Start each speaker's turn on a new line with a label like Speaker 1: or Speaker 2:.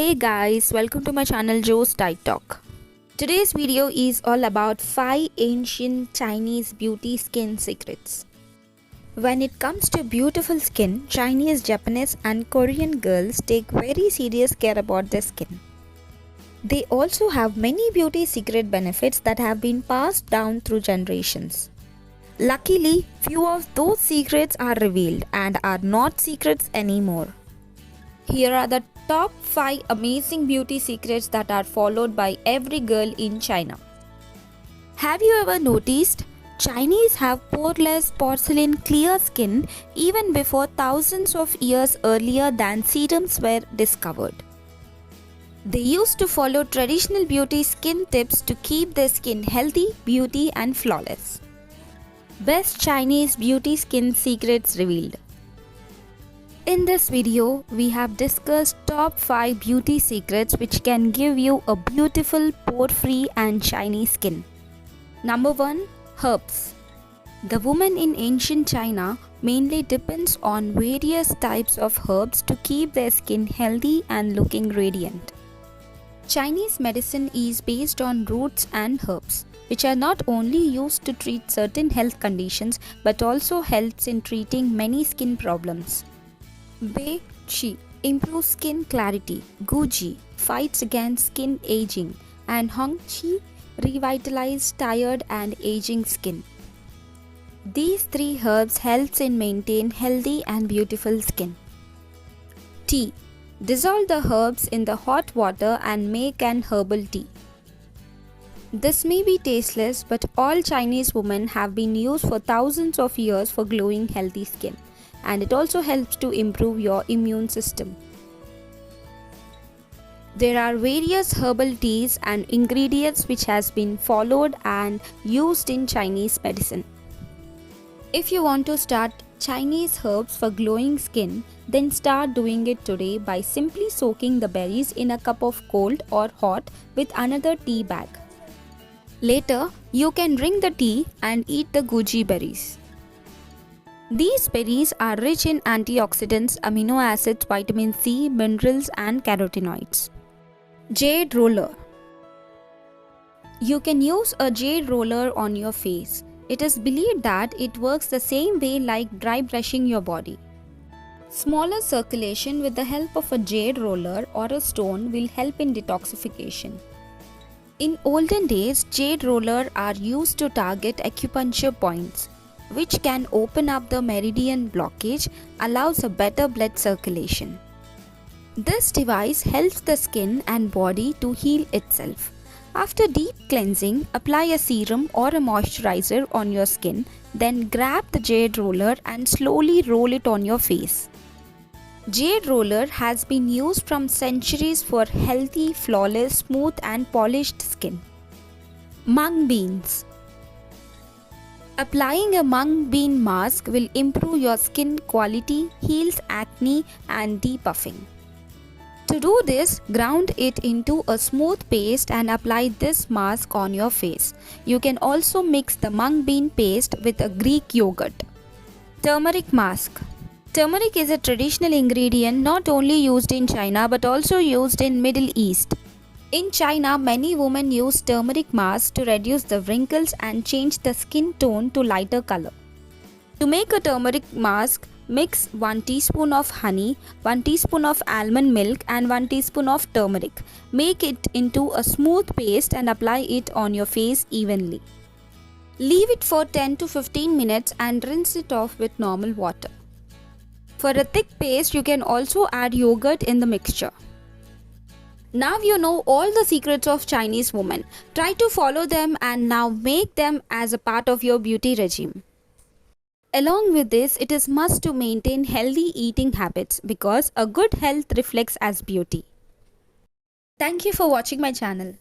Speaker 1: Hey guys, welcome to my channel Joe's Diet Talk. Today's video is all about 5 ancient Chinese beauty skin secrets. When it comes to beautiful skin, Chinese, Japanese and Korean girls take very serious care about their skin. They also have many beauty secret benefits that have been passed down through generations. Luckily, few of those secrets are revealed and are not secrets anymore. Here are the top 5 amazing beauty secrets that are followed by every girl in China. Have you ever noticed? Chinese have poreless porcelain clear skin even before thousands of years earlier than serums were discovered. They used to follow traditional beauty skin tips to keep their skin healthy, beauty and flawless. Best Chinese beauty skin secrets revealed. In this video, we have discussed top 5 beauty secrets which can give you a beautiful, pore-free and shiny skin. Number 1. Herbs. The woman in ancient China mainly depends on various types of herbs to keep their skin healthy and looking radiant. Chinese medicine is based on roots and herbs, which are not only used to treat certain health conditions but also helps in treating many skin problems. Bei Qi improves skin clarity, Gu Ji fights against skin aging, and Hong Qi revitalizes tired and aging skin. These 3 herbs helps in maintain healthy and beautiful skin. Tea. Dissolve the herbs in the hot water and make an herbal tea. This may be tasteless, but all Chinese women have been used for thousands of years for glowing healthy skin. And it also helps to improve your immune system. There are various herbal teas and ingredients which has been followed and used in Chinese medicine. If you want to start Chinese herbs for glowing skin, then start doing it today by simply soaking the berries in a cup of cold or hot with another tea bag. Later, you can drink the tea and eat the goji berries. These berries are rich in antioxidants, amino acids, vitamin C, minerals and carotenoids. Jade roller. You can use a jade roller on your face. It is believed that it works the same way like dry brushing your body. Smaller circulation with the help of a jade roller or a stone will help in detoxification. In olden days, jade rollers are used to target acupuncture points, which can open up the meridian blockage, allows a better blood circulation. This device helps the skin and body to heal itself. After deep cleansing, apply a serum or a moisturizer on your skin, then grab the jade roller and slowly roll it on your face. Jade roller has been used from centuries for healthy, flawless, smooth and polished skin. Mung beans. Applying a mung bean mask will improve your skin quality, heals acne and depuffing. To do this, ground it into a smooth paste and apply this mask on your face. You can also mix the mung bean paste with a Greek yogurt. Turmeric mask. Turmeric is a traditional ingredient not only used in China but also used in Middle East. In China, many women use turmeric mask to reduce the wrinkles and change the skin tone to lighter color. To make a turmeric mask, mix 1 teaspoon of honey, 1 teaspoon of almond milk and 1 teaspoon of turmeric. Make it into a smooth paste and apply it on your face evenly. Leave it for 10 to 15 minutes and rinse it off with normal water. For a thick paste, you can also add yogurt in the mixture. Now you know all the secrets of Chinese women. Try to follow them and now make them as a part of your beauty regime. Along with this, it is must to maintain healthy eating habits because a good health reflects as beauty. Thank you for watching my channel.